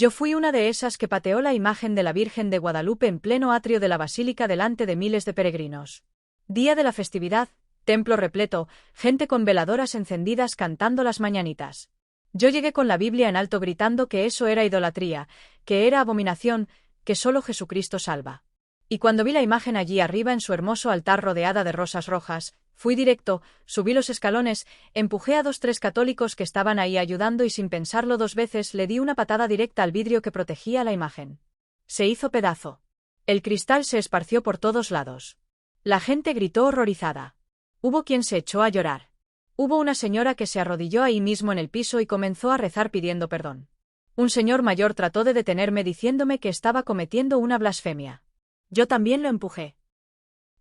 Yo fui una de esas que pateó la imagen de la Virgen de Guadalupe en pleno atrio de la basílica delante de miles de peregrinos. Día de la festividad, templo repleto, gente con veladoras encendidas cantando las mañanitas. Yo llegué con la Biblia en alto gritando que eso era idolatría, que era abominación, que solo Jesucristo salva. Y cuando vi la imagen allí arriba en su hermoso altar rodeada de rosas rojas, fui directo, subí los escalones, empujé a 2-3 católicos que estaban ahí ayudando y sin pensarlo 2 veces le di una patada directa al vidrio que protegía la imagen. Se hizo pedazo. El cristal se esparció por todos lados. La gente gritó horrorizada. Hubo quien se echó a llorar. Hubo una señora que se arrodilló ahí mismo en el piso y comenzó a rezar pidiendo perdón. Un señor mayor trató de detenerme diciéndome que estaba cometiendo una blasfemia. Yo también lo empujé.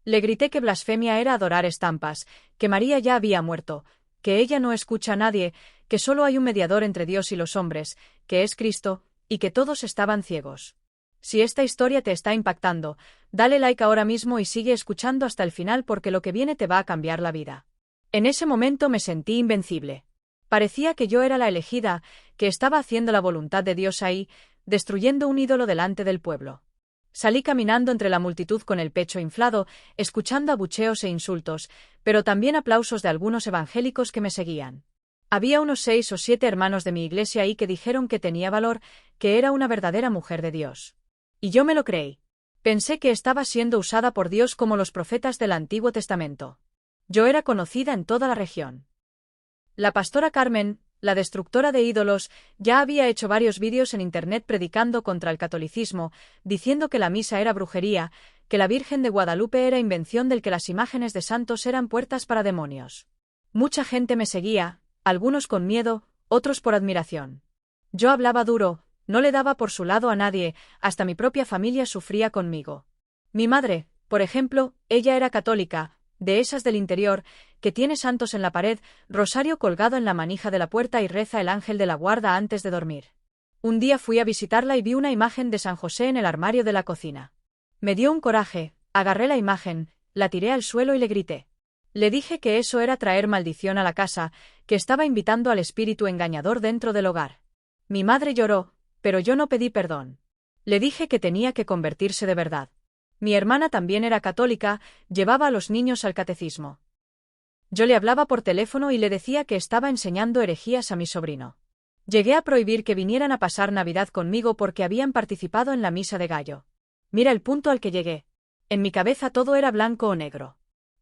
Le grité que blasfemia era adorar estampas, que María ya había muerto, que ella no escucha a nadie, que solo hay un mediador entre Dios y los hombres, que es Cristo, y que todos estaban ciegos. Si esta historia te está impactando, dale like ahora mismo y sigue escuchando hasta el final porque lo que viene te va a cambiar la vida. En ese momento me sentí invencible. Parecía que yo era la elegida, que estaba haciendo la voluntad de Dios ahí, destruyendo un ídolo delante del pueblo. Salí caminando entre la multitud con el pecho inflado, escuchando abucheos e insultos, pero también aplausos de algunos evangélicos que me seguían. Había unos 6 o 7 hermanos de mi iglesia ahí que dijeron que tenía valor, que era una verdadera mujer de Dios. Y yo me lo creí. Pensé que estaba siendo usada por Dios como los profetas del Antiguo Testamento. Yo era conocida en toda la región. La pastora Carmen, la destructora de ídolos, ya había hecho varios vídeos en internet predicando contra el catolicismo, diciendo que la misa era brujería, que la Virgen de Guadalupe era invención del que las imágenes de santos eran puertas para demonios. Mucha gente me seguía, algunos con miedo, otros por admiración. Yo hablaba duro, no le daba por su lado a nadie, hasta mi propia familia sufría conmigo. Mi madre, por ejemplo, ella era católica, de esas del interior, que tiene santos en la pared, rosario colgado en la manija de la puerta y reza el ángel de la guarda antes de dormir. Un día fui a visitarla y vi una imagen de San José en el armario de la cocina. Me dio un coraje, agarré la imagen, la tiré al suelo y le grité. Le dije que eso era traer maldición a la casa, que estaba invitando al espíritu engañador dentro del hogar. Mi madre lloró, pero yo no pedí perdón. Le dije que tenía que convertirse de verdad. Mi hermana también era católica, llevaba a los niños al catecismo. Yo le hablaba por teléfono y le decía que estaba enseñando herejías a mi sobrino. Llegué a prohibir que vinieran a pasar Navidad conmigo porque habían participado en la misa de gallo. Mira el punto al que llegué. En mi cabeza todo era blanco o negro.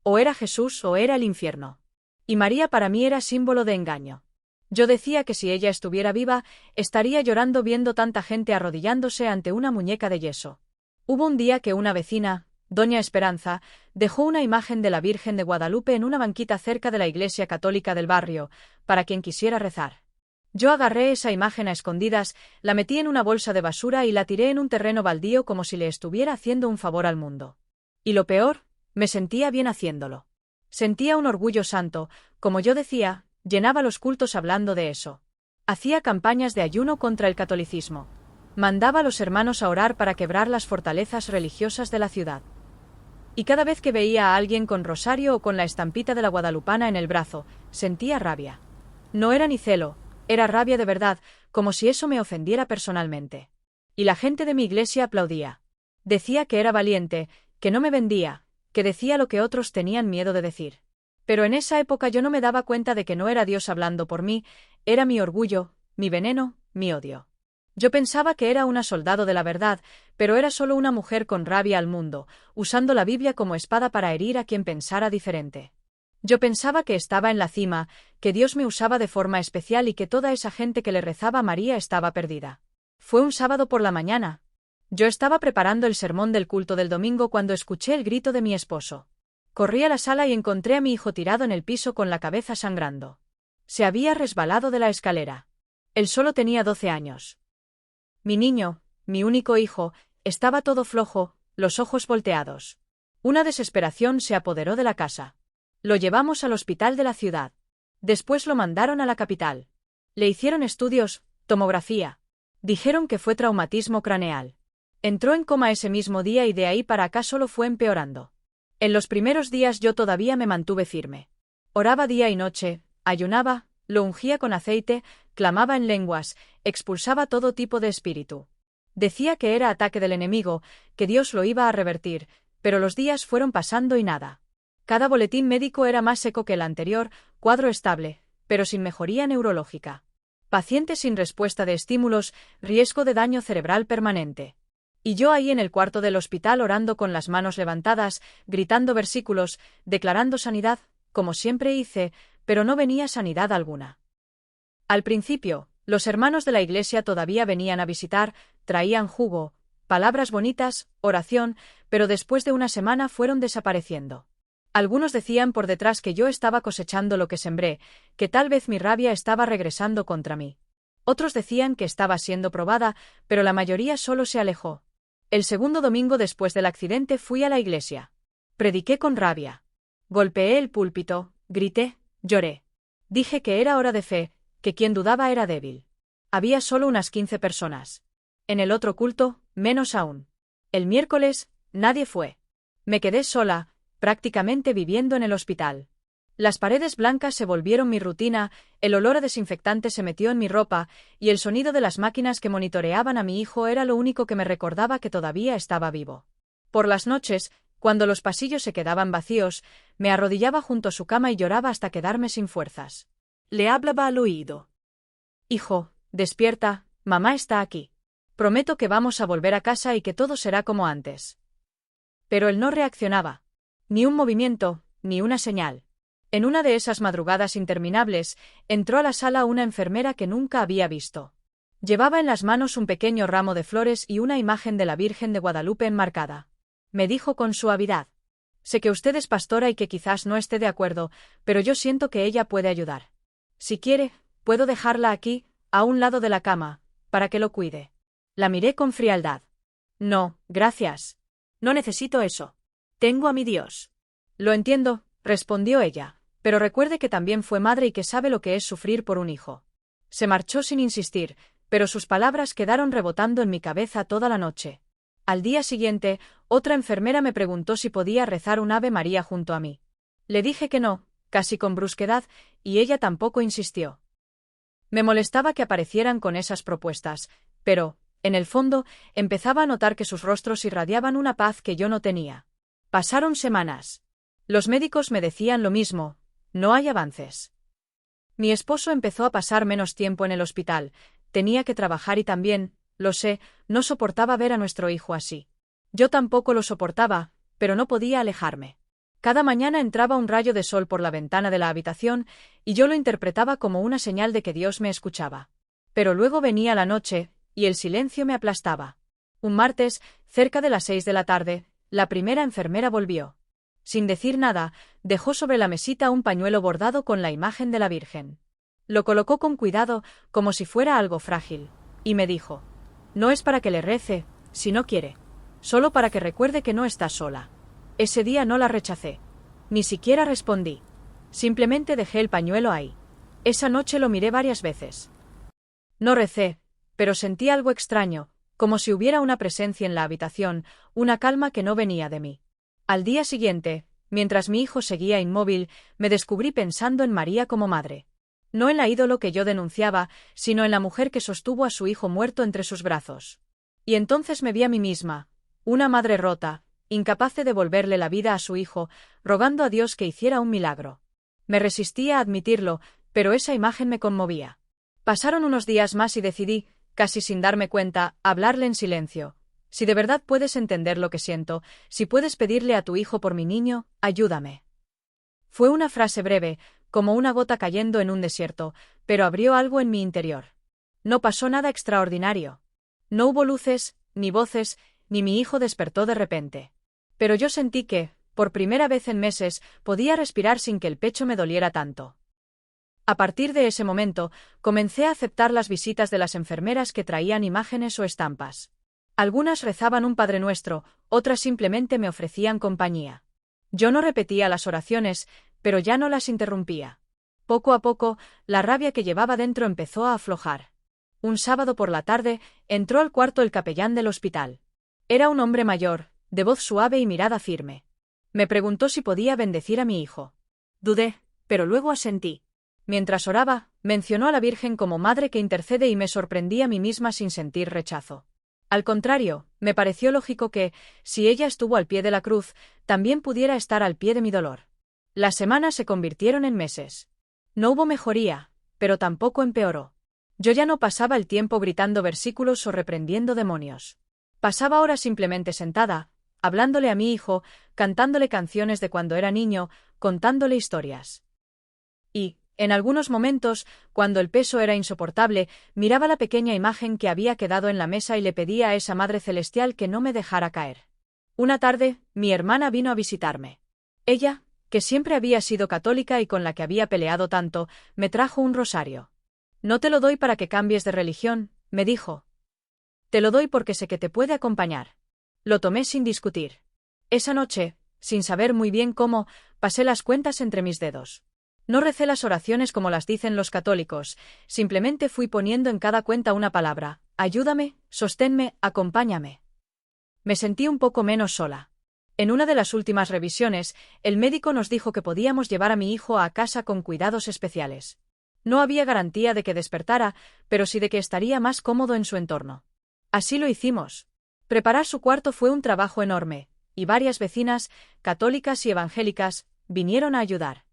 O era Jesús o era el infierno. Y María para mí era símbolo de engaño. Yo decía que si ella estuviera viva, estaría llorando viendo tanta gente arrodillándose ante una muñeca de yeso. Hubo un día que una vecina, doña Esperanza, dejó una imagen de la Virgen de Guadalupe en una banquita cerca de la iglesia católica del barrio, para quien quisiera rezar. Yo agarré esa imagen a escondidas, la metí en una bolsa de basura y la tiré en un terreno baldío como si le estuviera haciendo un favor al mundo. Y lo peor, me sentía bien haciéndolo. Sentía un orgullo santo, como yo decía, llenaba los cultos hablando de eso. Hacía campañas de ayuno contra el catolicismo. Mandaba a los hermanos a orar para quebrar las fortalezas religiosas de la ciudad. Y cada vez que veía a alguien con rosario o con la estampita de la guadalupana en el brazo, sentía rabia. No era ni celo, era rabia de verdad, como si eso me ofendiera personalmente. Y la gente de mi iglesia aplaudía. Decía que era valiente, que no me vendía, que decía lo que otros tenían miedo de decir. Pero en esa época yo no me daba cuenta de que no era Dios hablando por mí, era mi orgullo, mi veneno, mi odio. Yo pensaba que era una soldado de la verdad, pero era solo una mujer con rabia al mundo, usando la Biblia como espada para herir a quien pensara diferente. Yo pensaba que estaba en la cima, que Dios me usaba de forma especial y que toda esa gente que le rezaba a María estaba perdida. Fue un sábado por la mañana. Yo estaba preparando el sermón del culto del domingo cuando escuché el grito de mi esposo. Corrí a la sala y encontré a mi hijo tirado en el piso con la cabeza sangrando. Se había resbalado de la escalera. Él solo tenía 12 años. Mi niño, mi único hijo, estaba todo flojo, los ojos volteados. Una desesperación se apoderó de la casa. Lo llevamos al hospital de la ciudad. Después lo mandaron a la capital. Le hicieron estudios, tomografía. Dijeron que fue traumatismo craneal. Entró en coma ese mismo día y de ahí para acá solo fue empeorando. En los primeros días yo todavía me mantuve firme. Oraba día y noche, ayunaba, lo ungía con aceite, clamaba en lenguas, expulsaba todo tipo de espíritu. Decía que era ataque del enemigo, que Dios lo iba a revertir, pero los días fueron pasando y nada. Cada boletín médico era más seco que el anterior, cuadro estable, pero sin mejoría neurológica. Paciente sin respuesta de estímulos, riesgo de daño cerebral permanente. Y yo ahí en el cuarto del hospital orando con las manos levantadas, gritando versículos, declarando sanidad, como siempre hice, pero no venía sanidad alguna. Al principio, los hermanos de la iglesia todavía venían a visitar, traían jugo, palabras bonitas, oración, pero después de una semana fueron desapareciendo. Algunos decían por detrás que yo estaba cosechando lo que sembré, que tal vez mi rabia estaba regresando contra mí. Otros decían que estaba siendo probada, pero la mayoría solo se alejó. El segundo domingo después del accidente fui a la iglesia. Prediqué con rabia. Golpeé el púlpito, grité, lloré. Dije que era hora de fe, que quien dudaba era débil. Había solo unas 15 personas. En el otro culto, menos aún. El miércoles, nadie fue. Me quedé sola, prácticamente viviendo en el hospital. Las paredes blancas se volvieron mi rutina, el olor a desinfectante se metió en mi ropa, y el sonido de las máquinas que monitoreaban a mi hijo era lo único que me recordaba que todavía estaba vivo. Por las noches, cuando los pasillos se quedaban vacíos, me arrodillaba junto a su cama y lloraba hasta quedarme sin fuerzas. Le hablaba al oído. Hijo, despierta, mamá está aquí. Prometo que vamos a volver a casa y que todo será como antes. Pero él no reaccionaba. Ni un movimiento, ni una señal. En una de esas madrugadas interminables, entró a la sala una enfermera que nunca había visto. Llevaba en las manos un pequeño ramo de flores y una imagen de la Virgen de Guadalupe enmarcada. Me dijo con suavidad. Sé que usted es pastora y que quizás no esté de acuerdo, pero yo siento que ella puede ayudar. Si quiere, puedo dejarla aquí, a un lado de la cama, para que lo cuide. La miré con frialdad. No, gracias. No necesito eso. Tengo a mi Dios. Lo entiendo, respondió ella, pero recuerde que también fue madre y que sabe lo que es sufrir por un hijo. Se marchó sin insistir, pero sus palabras quedaron rebotando en mi cabeza toda la noche. Al día siguiente, otra enfermera me preguntó si podía rezar un Ave María junto a mí. Le dije que no, casi con brusquedad, y ella tampoco insistió. Me molestaba que aparecieran con esas propuestas, pero, en el fondo, empezaba a notar que sus rostros irradiaban una paz que yo no tenía. Pasaron semanas. Los médicos me decían lo mismo, no hay avances. Mi esposo empezó a pasar menos tiempo en el hospital, tenía que trabajar y también, lo sé, no soportaba ver a nuestro hijo así. Yo tampoco lo soportaba, pero no podía alejarme. Cada mañana entraba un rayo de sol por la ventana de la habitación, y yo lo interpretaba como una señal de que Dios me escuchaba. Pero luego venía la noche, y el silencio me aplastaba. Un martes, cerca de las 6 de la tarde, la primera enfermera volvió. Sin decir nada, dejó sobre la mesita un pañuelo bordado con la imagen de la Virgen. Lo colocó con cuidado, como si fuera algo frágil, y me dijo: no es para que le rece, si no quiere. Solo para que recuerde que no está sola. Ese día no la rechacé. Ni siquiera respondí. Simplemente dejé el pañuelo ahí. Esa noche lo miré varias veces. No recé, pero sentí algo extraño, como si hubiera una presencia en la habitación, una calma que no venía de mí. Al día siguiente, mientras mi hijo seguía inmóvil, me descubrí pensando en María como madre. No en la ídolo que yo denunciaba, sino en la mujer que sostuvo a su hijo muerto entre sus brazos. Y entonces me vi a mí misma, una madre rota, incapaz de devolverle la vida a su hijo, rogando a Dios que hiciera un milagro. Me resistía a admitirlo, pero esa imagen me conmovía. Pasaron unos días más y decidí, casi sin darme cuenta, hablarle en silencio. Si de verdad puedes entender lo que siento, si puedes pedirle a tu hijo por mi niño, ayúdame. Fue una frase breve, como una gota cayendo en un desierto, pero abrió algo en mi interior. No pasó nada extraordinario. No hubo luces, ni voces, ni mi hijo despertó de repente. Pero yo sentí que, por primera vez en meses, podía respirar sin que el pecho me doliera tanto. A partir de ese momento, comencé a aceptar las visitas de las enfermeras que traían imágenes o estampas. Algunas rezaban un Padre Nuestro, otras simplemente me ofrecían compañía. Yo no repetía las oraciones, pero ya no las interrumpía. Poco a poco, la rabia que llevaba dentro empezó a aflojar. Un sábado por la tarde, entró al cuarto el capellán del hospital. Era un hombre mayor, de voz suave y mirada firme. Me preguntó si podía bendecir a mi hijo. Dudé, pero luego asentí. Mientras oraba, Mencionó a la Virgen como madre que intercede y me sorprendí a mí misma sin sentir rechazo. Al contrario, me pareció lógico que, si ella estuvo al pie de la cruz, también pudiera estar al pie de mi dolor. Las semanas se convirtieron en meses. No hubo mejoría, pero tampoco empeoró. Yo ya no pasaba el tiempo gritando versículos o reprendiendo demonios. Pasaba horas simplemente sentada, hablándole a mi hijo, cantándole canciones de cuando era niño, contándole historias. Y, en algunos momentos, cuando el peso era insoportable, miraba la pequeña imagen que había quedado en la mesa y le pedía a esa Madre Celestial que no me dejara caer. Una tarde, mi hermana vino a visitarme. Ella, que siempre había sido católica y con la que había peleado tanto, me trajo un rosario. No te lo doy para que cambies de religión, me dijo. Te lo doy porque sé que te puede acompañar. Lo tomé sin discutir. Esa noche, sin saber muy bien cómo, pasé las cuentas entre mis dedos. No recé las oraciones como las dicen los católicos, simplemente fui poniendo en cada cuenta una palabra: ayúdame, sosténme, acompáñame. Me sentí un poco menos sola. En una de las últimas revisiones, el médico nos dijo que podíamos llevar a mi hijo a casa con cuidados especiales. No había garantía de que despertara, pero sí de que estaría más cómodo en su entorno. Así lo hicimos. Preparar su cuarto fue un trabajo enorme, y varias vecinas, católicas y evangélicas, vinieron a ayudar.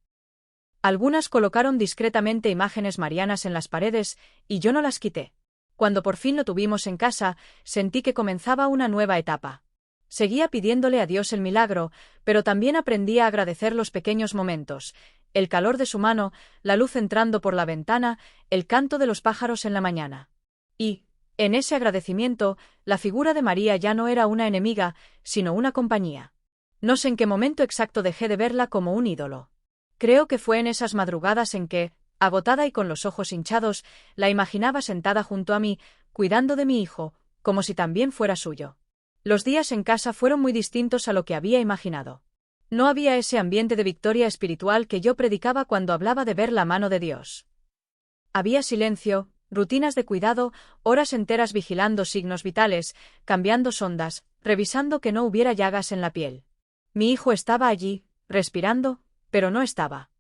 Algunas colocaron discretamente imágenes marianas en las paredes, y yo no las quité. Cuando por fin lo tuvimos en casa, sentí que comenzaba una nueva etapa. Seguía pidiéndole a Dios el milagro, pero también aprendí a agradecer los pequeños momentos: el calor de su mano, la luz entrando por la ventana, el canto de los pájaros en la mañana. Y, en ese agradecimiento, la figura de María ya no era una enemiga, sino una compañía. No sé en qué momento exacto dejé de verla como un ídolo. Creo que fue en esas madrugadas en que, agotada y con los ojos hinchados, la imaginaba sentada junto a mí, cuidando de mi hijo, como si también fuera suyo. Los días en casa fueron muy distintos a lo que había imaginado. No había ese ambiente de victoria espiritual que yo predicaba cuando hablaba de ver la mano de Dios. Había silencio, rutinas de cuidado, horas enteras vigilando signos vitales, cambiando sondas, revisando que no hubiera llagas en la piel. Mi hijo estaba allí, respirando, pero no estaba.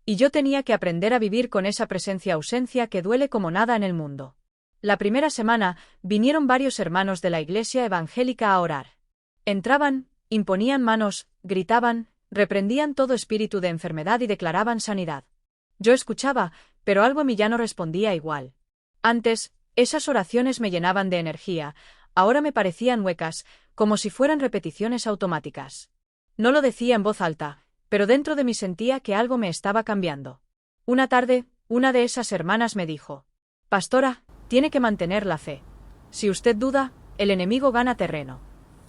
Y yo tenía que aprender a vivir con esa presencia-ausencia que duele como nada en el mundo. La primera semana, vinieron varios hermanos de la iglesia evangélica a orar. Entraban, imponían manos, gritaban, reprendían todo espíritu de enfermedad y declaraban sanidad. Yo escuchaba, pero algo en mí ya no respondía igual. Antes, esas oraciones me llenaban de energía, ahora me parecían huecas, como si fueran repeticiones automáticas. No lo decía en voz alta, pero dentro de mí sentía que algo me estaba cambiando. Una tarde, una de esas hermanas me dijo: «Pastora, tiene que mantener la fe. Si usted duda, el enemigo gana terreno».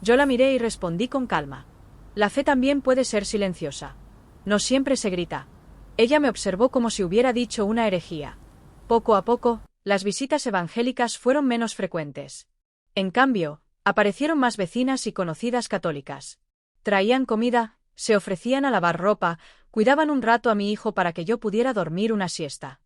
Yo la miré y respondí con calma: «La fe también puede ser silenciosa. No siempre se grita». Ella me observó como si hubiera dicho una herejía. Poco a poco, las visitas evangélicas fueron menos frecuentes. En cambio, aparecieron más vecinas y conocidas católicas. Traían comida, se ofrecían a lavar ropa, cuidaban un rato a mi hijo para que yo pudiera dormir una siesta.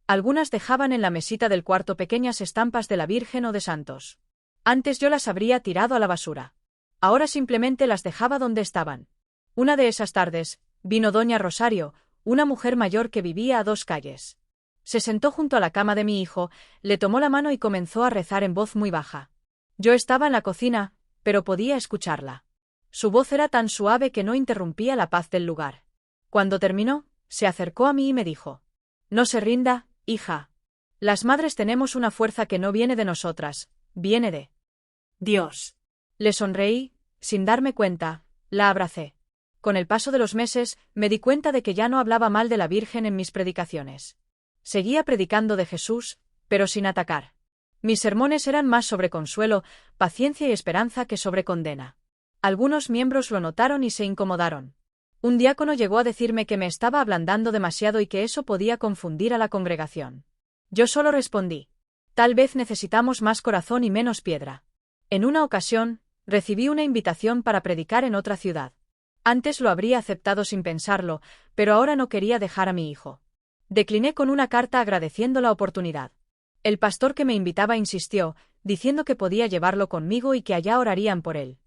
Algunas dejaban en la mesita del cuarto pequeñas estampas de la Virgen o de santos. Antes yo las habría tirado a la basura. Ahora simplemente las dejaba donde estaban. Una de esas tardes, vino doña Rosario, una mujer mayor que vivía a 2 calles. Se sentó junto a la cama de mi hijo, le tomó la mano y comenzó a rezar en voz muy baja. Yo estaba en la cocina, pero podía escucharla. Su voz era tan suave que no interrumpía la paz del lugar. Cuando terminó, se acercó a mí y me dijo: «No se rinda, hija. Las madres tenemos una fuerza que no viene de nosotras, viene de Dios». Le sonreí, sin darme cuenta, la abracé. Con el paso de los meses, me di cuenta de que ya no hablaba mal de la Virgen en mis predicaciones. Seguía predicando de Jesús, pero sin atacar. Mis sermones eran más sobre consuelo, paciencia y esperanza que sobre condena. Algunos miembros lo notaron y se incomodaron. Un diácono llegó a decirme que me estaba ablandando demasiado y que eso podía confundir a la congregación. Yo solo respondí: «Tal vez necesitamos más corazón y menos piedra». En una ocasión, recibí una invitación para predicar en otra ciudad. Antes lo habría aceptado sin pensarlo, pero ahora no quería dejar a mi hijo. Decliné con una carta agradeciendo la oportunidad. El pastor que me invitaba insistió, diciendo que podía llevarlo conmigo y que allá orarían por él.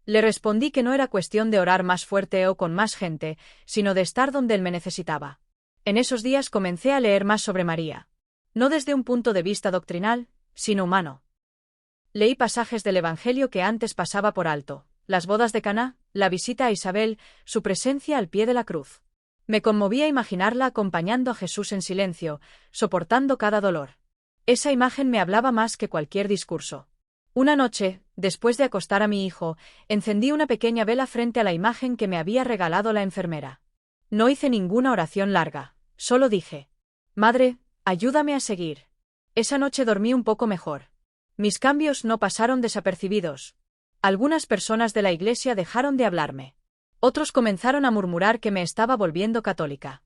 Le respondí que no era cuestión de orar más fuerte o con más gente, sino de estar donde él me necesitaba. En esos días comencé a leer más sobre María. No desde un punto de vista doctrinal, sino humano. Leí pasajes del Evangelio que antes pasaba por alto: las bodas de Caná, la visita a Isabel, su presencia al pie de la cruz. Me conmovía imaginarla acompañando a Jesús en silencio, soportando cada dolor. Esa imagen me hablaba más que cualquier discurso. Una noche, después de acostar a mi hijo, encendí una pequeña vela frente a la imagen que me había regalado la enfermera. No hice ninguna oración larga, solo dije: Madre, ayúdame a seguir. Esa noche dormí un poco mejor. Mis cambios no pasaron desapercibidos. Algunas personas de la iglesia dejaron de hablarme. Otros comenzaron a murmurar que me estaba volviendo católica.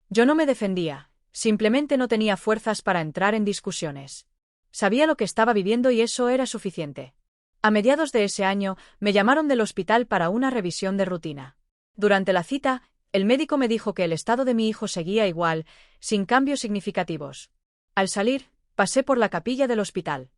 Yo no me defendía, simplemente no tenía fuerzas para entrar en discusiones. Sabía lo que estaba viviendo y eso era suficiente. A mediados de ese año, me llamaron del hospital para una revisión de rutina. Durante la cita, el médico me dijo que el estado de mi hijo seguía igual, sin cambios significativos. Al salir, pasé por la capilla del hospital.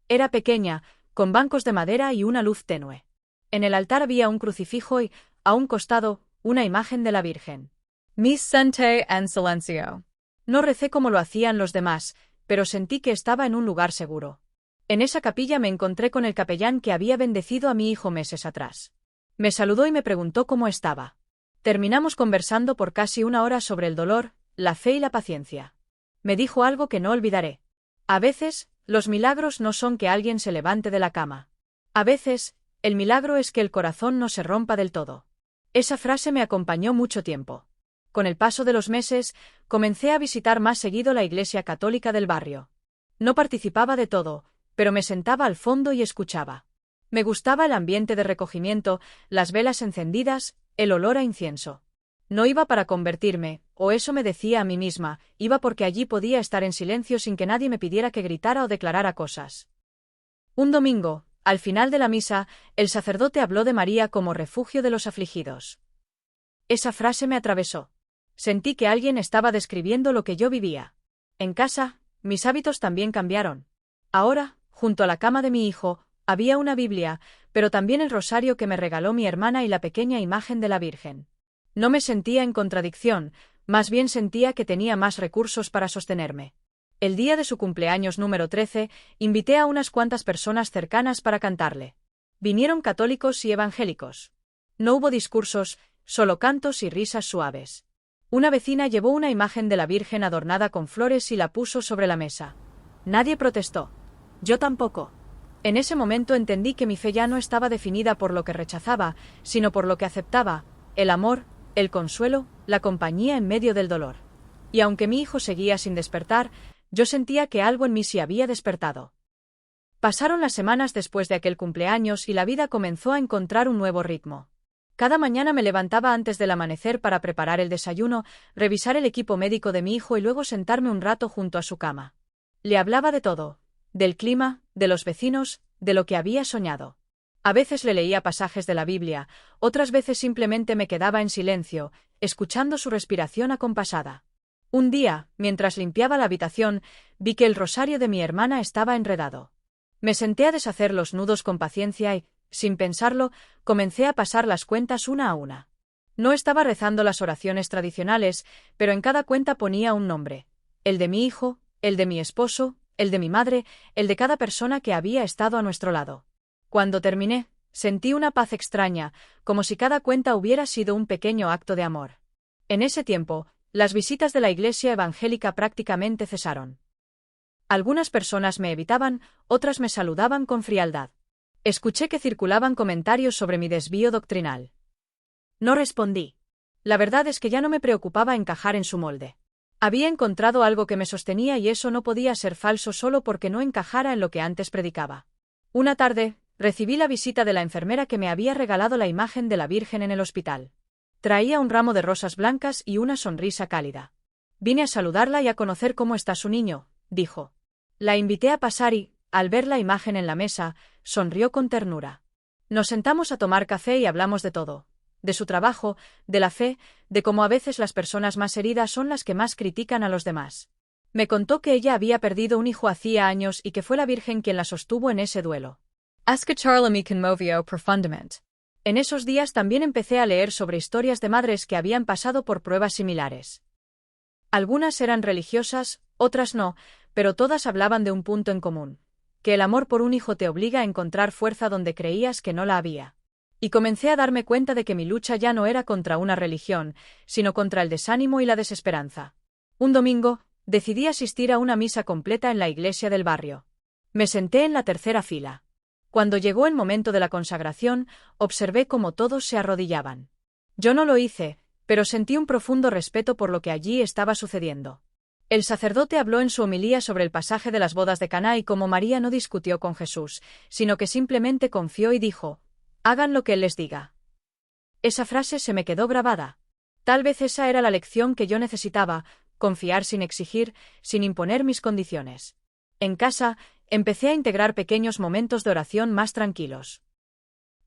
Era pequeña, con bancos de madera y una luz tenue. En el altar había un crucifijo y, a un costado, una imagen de la Virgen. Mi senté en silencio. No recé como lo hacían los demás, pero sentí que estaba en un lugar seguro. En esa capilla me encontré con el capellán que había bendecido a mi hijo meses atrás. Me saludó y me preguntó cómo estaba. Terminamos conversando por casi una hora sobre el dolor, la fe y la paciencia. Me dijo algo que no olvidaré. A veces, los milagros no son que alguien se levante de la cama. A veces, el milagro es que el corazón no se rompa del todo. Esa frase me acompañó mucho tiempo. Con el paso de los meses, comencé a visitar más seguido la iglesia católica del barrio. No participaba de todo, pero me sentaba al fondo y escuchaba. Me gustaba el ambiente de recogimiento, las velas encendidas, el olor a incienso. No iba para convertirme, o eso me decía a mí misma, iba porque allí podía estar en silencio sin que nadie me pidiera que gritara o declarara cosas. Un domingo, al final de la misa, el sacerdote habló de María como refugio de los afligidos. Esa frase me atravesó. Sentí que alguien estaba describiendo lo que yo vivía. En casa, mis hábitos también cambiaron. Ahora, junto a la cama de mi hijo, había una Biblia, pero también el rosario que me regaló mi hermana y la pequeña imagen de la Virgen. No me sentía en contradicción, más bien sentía que tenía más recursos para sostenerme. El día de su cumpleaños número 13, invité a unas cuantas personas cercanas para cantarle. Vinieron católicos y evangélicos. No hubo discursos, solo cantos y risas suaves. Una vecina llevó una imagen de la Virgen adornada con flores y la puso sobre la mesa. Nadie protestó. Yo tampoco. En ese momento entendí que mi fe ya no estaba definida por lo que rechazaba, sino por lo que aceptaba: el amor, el consuelo, la compañía en medio del dolor. Y aunque mi hijo seguía sin despertar, yo sentía que algo en mí sí había despertado. Pasaron las semanas después de aquel cumpleaños y la vida comenzó a encontrar un nuevo ritmo. Cada mañana me levantaba antes del amanecer para preparar el desayuno, revisar el equipo médico de mi hijo y luego sentarme un rato junto a su cama. Le hablaba de todo: del clima, de los vecinos, de lo que había soñado. A veces le leía pasajes de la Biblia, otras veces simplemente me quedaba en silencio, escuchando su respiración acompasada. Un día, mientras limpiaba la habitación, vi que el rosario de mi hermana estaba enredado. Me senté a deshacer los nudos con paciencia y, sin pensarlo, comencé a pasar las cuentas una a una. No estaba rezando las oraciones tradicionales, pero en cada cuenta ponía un nombre: el de mi hijo, el de mi esposo, el de mi madre, el de cada persona que había estado a nuestro lado. Cuando terminé, sentí una paz extraña, como si cada cuenta hubiera sido un pequeño acto de amor. En ese tiempo, las visitas de la iglesia evangélica prácticamente cesaron. Algunas personas me evitaban, otras me saludaban con frialdad. Escuché que circulaban comentarios sobre mi desvío doctrinal. No respondí. La verdad es que ya no me preocupaba encajar en su molde. Había encontrado algo que me sostenía y eso no podía ser falso solo porque no encajara en lo que antes predicaba. Una tarde, recibí la visita de la enfermera que me había regalado la imagen de la Virgen en el hospital. Traía un ramo de rosas blancas y una sonrisa cálida. Vine a saludarla y a conocer cómo está su niño, dijo. La invité a pasar y, al ver la imagen en la mesa, sonrió con ternura. Nos sentamos a tomar café y hablamos de todo: de su trabajo, de la fe, de cómo a veces las personas más heridas son las que más critican a los demás. Me contó que ella había perdido un hijo hacía años y que fue la Virgen quien la sostuvo en ese duelo. Escucharla me conmovió profundamente. En esos días también empecé a leer sobre historias de madres que habían pasado por pruebas similares. Algunas eran religiosas, otras no, pero todas hablaban de un punto en común: que el amor por un hijo te obliga a encontrar fuerza donde creías que no la había. Y comencé a darme cuenta de que mi lucha ya no era contra una religión, sino contra el desánimo y la desesperanza. Un domingo, decidí asistir a una misa completa en la iglesia del barrio. Me senté en la tercera fila. Cuando llegó el momento de la consagración, observé cómo todos se arrodillaban. Yo no lo hice, pero sentí un profundo respeto por lo que allí estaba sucediendo. El sacerdote habló en su homilía sobre el pasaje de las bodas de Caná y cómo María no discutió con Jesús, sino que simplemente confió y dijo: «Hagan lo que él les diga». Esa frase se me quedó grabada. Tal vez esa era la lección que yo necesitaba: confiar sin exigir, sin imponer mis condiciones. En casa, empecé a integrar pequeños momentos de oración más tranquilos.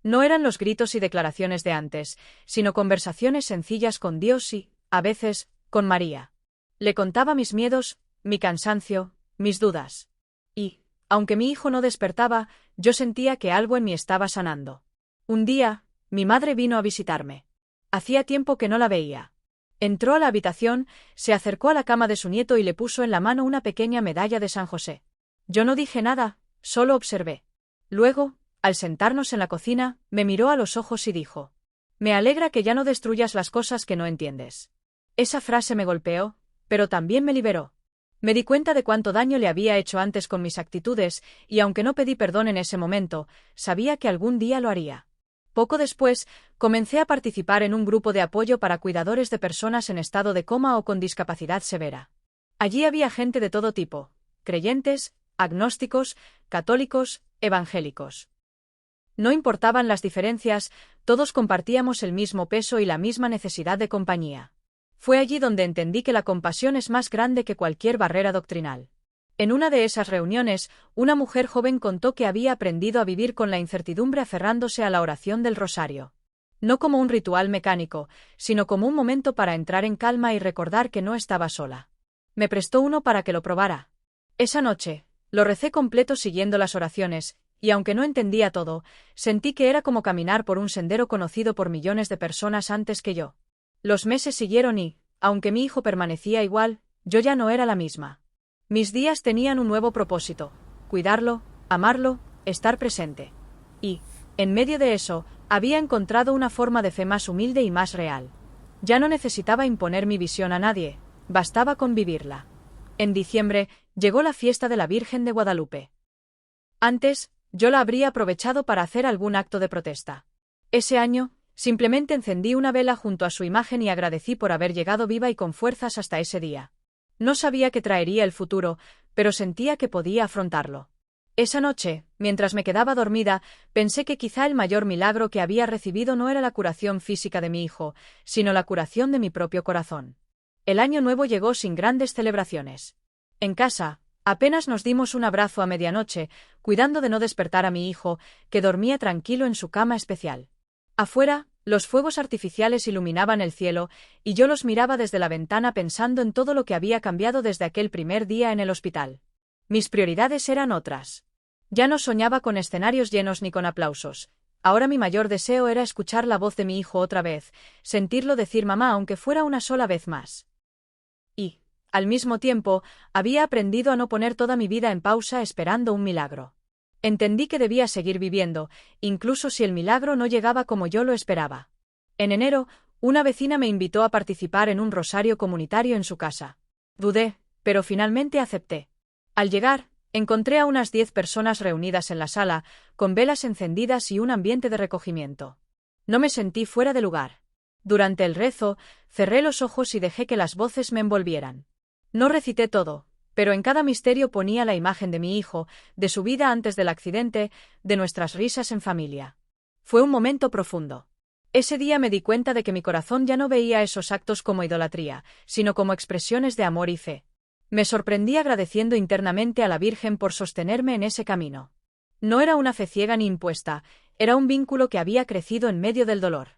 No eran los gritos y declaraciones de antes, sino conversaciones sencillas con Dios y, a veces, con María. Le contaba mis miedos, mi cansancio, mis dudas. Y, aunque mi hijo no despertaba, yo sentía que algo en mí estaba sanando. Un día, mi madre vino a visitarme. Hacía tiempo que no la veía. Entró a la habitación, se acercó a la cama de su nieto y le puso en la mano una pequeña medalla de San José. Yo no dije nada, solo observé. Luego, al sentarnos en la cocina, me miró a los ojos y dijo: «Me alegra que ya no destruyas las cosas que no entiendes». Esa frase me golpeó, pero también me liberó. Me di cuenta de cuánto daño le había hecho antes con mis actitudes, y aunque no pedí perdón en ese momento, sabía que algún día lo haría. Poco después, comencé a participar en un grupo de apoyo para cuidadores de personas en estado de coma o con discapacidad severa. Allí había gente de todo tipo: creyentes, agnósticos, católicos, evangélicos. No importaban las diferencias, todos compartíamos el mismo peso y la misma necesidad de compañía. Fue allí donde entendí que la compasión es más grande que cualquier barrera doctrinal. En una de esas reuniones, una mujer joven contó que había aprendido a vivir con la incertidumbre aferrándose a la oración del rosario. No como un ritual mecánico, sino como un momento para entrar en calma y recordar que no estaba sola. Me prestó uno para que lo probara. Esa noche, lo recé completo siguiendo las oraciones, y aunque no entendía todo, sentí que era como caminar por un sendero conocido por millones de personas antes que yo. Los meses siguieron y, aunque mi hijo permanecía igual, yo ya no era la misma. Mis días tenían un nuevo propósito: cuidarlo, amarlo, estar presente. Y, en medio de eso, había encontrado una forma de fe más humilde y más real. Ya no necesitaba imponer mi visión a nadie, bastaba con vivirla. En diciembre, llegó la fiesta de la Virgen de Guadalupe. Antes, yo la habría aprovechado para hacer algún acto de protesta. Ese año, simplemente encendí una vela junto a su imagen y agradecí por haber llegado viva y con fuerzas hasta ese día. No sabía qué traería el futuro, pero sentía que podía afrontarlo. Esa noche, mientras me quedaba dormida, pensé que quizá el mayor milagro que había recibido no era la curación física de mi hijo, sino la curación de mi propio corazón. El año nuevo llegó sin grandes celebraciones. En casa, apenas nos dimos un abrazo a medianoche, cuidando de no despertar a mi hijo, que dormía tranquilo en su cama especial. Afuera, los fuegos artificiales iluminaban el cielo, y yo los miraba desde la ventana pensando en todo lo que había cambiado desde aquel primer día en el hospital. Mis prioridades eran otras. Ya no soñaba con escenarios llenos ni con aplausos. Ahora mi mayor deseo era escuchar la voz de mi hijo otra vez, sentirlo decir mamá aunque fuera una sola vez más. Y, al mismo tiempo, había aprendido a no poner toda mi vida en pausa esperando un milagro. Entendí que debía seguir viviendo, incluso si el milagro no llegaba como yo lo esperaba. En enero, una vecina me invitó a participar en un rosario comunitario en su casa. Dudé, pero finalmente acepté. Al llegar, encontré a unas 10 personas reunidas en la sala, con velas encendidas y un ambiente de recogimiento. No me sentí fuera de lugar. Durante el rezo, cerré los ojos y dejé que las voces me envolvieran. No recité todo, pero en cada misterio ponía la imagen de mi hijo, de su vida antes del accidente, de nuestras risas en familia. Fue un momento profundo. Ese día me di cuenta de que mi corazón ya no veía esos actos como idolatría, sino como expresiones de amor y fe. Me sorprendí agradeciendo internamente a la Virgen por sostenerme en ese camino. No era una fe ciega ni impuesta, era un vínculo que había crecido en medio del dolor.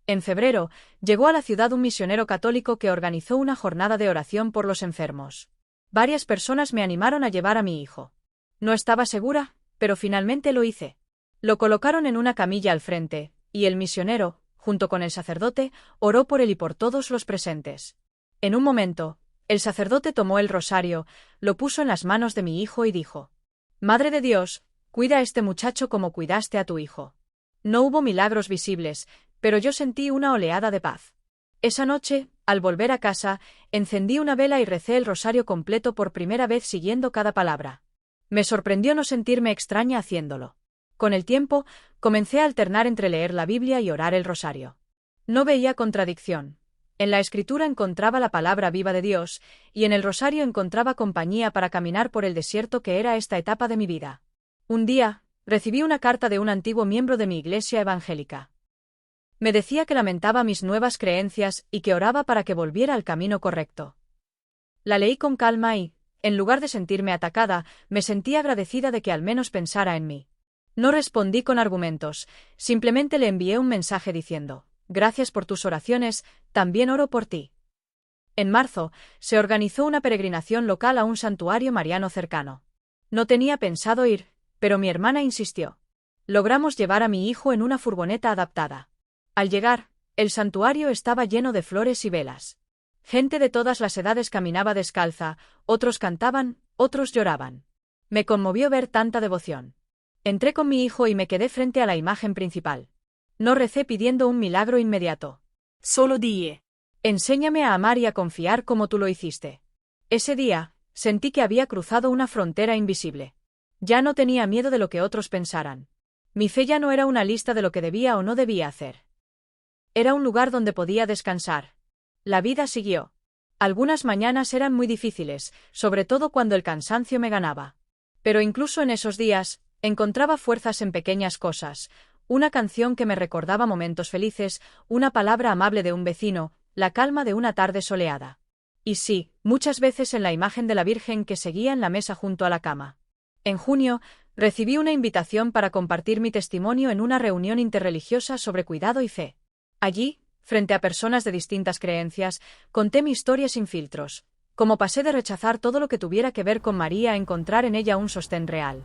En febrero, llegó a la ciudad un misionero católico que organizó una jornada de oración por los enfermos. Varias personas me animaron a llevar a mi hijo. No estaba segura, pero finalmente lo hice. Lo colocaron en una camilla al frente, y el misionero, junto con el sacerdote, oró por él y por todos los presentes. En un momento, el sacerdote tomó el rosario, lo puso en las manos de mi hijo y dijo: Madre de Dios, cuida a este muchacho como cuidaste a tu hijo. No hubo milagros visibles, pero yo sentí una oleada de paz. Esa noche, al volver a casa, encendí una vela y recé el rosario completo por primera vez siguiendo cada palabra. Me sorprendió no sentirme extraña haciéndolo. Con el tiempo, comencé a alternar entre leer la Biblia y orar el rosario. No veía contradicción. En la Escritura encontraba la palabra viva de Dios, y en el rosario encontraba compañía para caminar por el desierto que era esta etapa de mi vida. Un día, recibí una carta de un antiguo miembro de mi iglesia evangélica. Me decía que lamentaba mis nuevas creencias y que oraba para que volviera al camino correcto. La leí con calma y, en lugar de sentirme atacada, me sentí agradecida de que al menos pensara en mí. No respondí con argumentos, simplemente le envié un mensaje diciendo: Gracias por tus oraciones, también oro por ti. En marzo, se organizó una peregrinación local a un santuario mariano cercano. No tenía pensado ir, pero mi hermana insistió. Logramos llevar a mi hijo en una furgoneta adaptada. Al llegar, el santuario estaba lleno de flores y velas. Gente de todas las edades caminaba descalza, otros cantaban, otros lloraban. Me conmovió ver tanta devoción. Entré con mi hijo y me quedé frente a la imagen principal. No recé pidiendo un milagro inmediato. Solo dije: enséñame a amar y a confiar como tú lo hiciste. Ese día, sentí que había cruzado una frontera invisible. Ya no tenía miedo de lo que otros pensaran. Mi fe ya no era una lista de lo que debía o no debía hacer. Era un lugar donde podía descansar. La vida siguió. Algunas mañanas eran muy difíciles, sobre todo cuando el cansancio me ganaba. Pero incluso en esos días, encontraba fuerzas en pequeñas cosas: una canción que me recordaba momentos felices, una palabra amable de un vecino, la calma de una tarde soleada. Y sí, muchas veces en la imagen de la Virgen que seguía en la mesa junto a la cama. En junio, recibí una invitación para compartir mi testimonio en una reunión interreligiosa sobre cuidado y fe. Allí, frente a personas de distintas creencias, conté mi historia sin filtros, cómo pasé de rechazar todo lo que tuviera que ver con María a encontrar en ella un sostén real.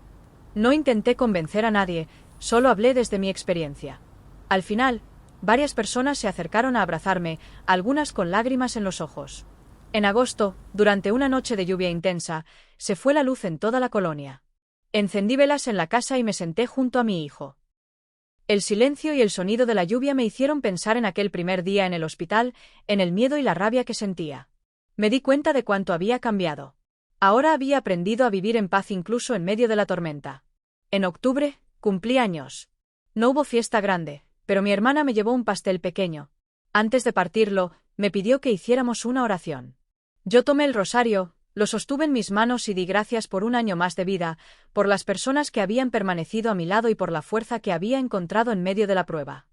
No intenté convencer a nadie, solo hablé desde mi experiencia. Al final, varias personas se acercaron a abrazarme, algunas con lágrimas en los ojos. En agosto, durante una noche de lluvia intensa, se fue la luz en toda la colonia. Encendí velas en la casa y me senté junto a mi hijo. El silencio y el sonido de la lluvia me hicieron pensar en aquel primer día en el hospital, en el miedo y la rabia que sentía. Me di cuenta de cuánto había cambiado. Ahora había aprendido a vivir en paz incluso en medio de la tormenta. En octubre, cumplí años. No hubo fiesta grande, pero mi hermana me llevó un pastel pequeño. Antes de partirlo, me pidió que hiciéramos una oración. Yo tomé el rosario, lo sostuve en mis manos y di gracias por un año más de vida, por las personas que habían permanecido a mi lado y por la fuerza que había encontrado en medio de la prueba.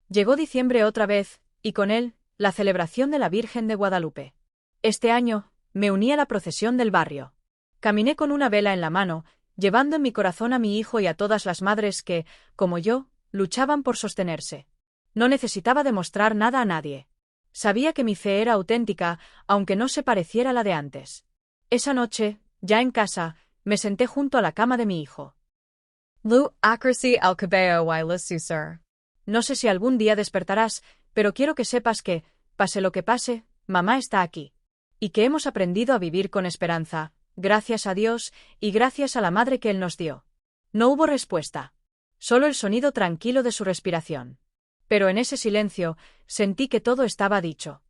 Llegó diciembre otra vez, y con él, la celebración de la Virgen de Guadalupe. Este año, me uní a la procesión del barrio. Caminé con una vela en la mano, llevando en mi corazón a mi hijo y a todas las madres que, como yo, luchaban por sostenerse. No necesitaba demostrar nada a nadie. Sabía que mi fe era auténtica, aunque no se pareciera a la de antes. Esa noche, ya en casa, me senté junto a la cama de mi hijo. Lu akrasi al cabello y sir. No sé si algún día despertarás, pero quiero que sepas que, pase lo que pase, mamá está aquí. Y que hemos aprendido a vivir con esperanza, gracias a Dios, y gracias a la madre que Él nos dio. No hubo respuesta. Solo el sonido tranquilo de su respiración. Pero en ese silencio, sentí que todo estaba dicho.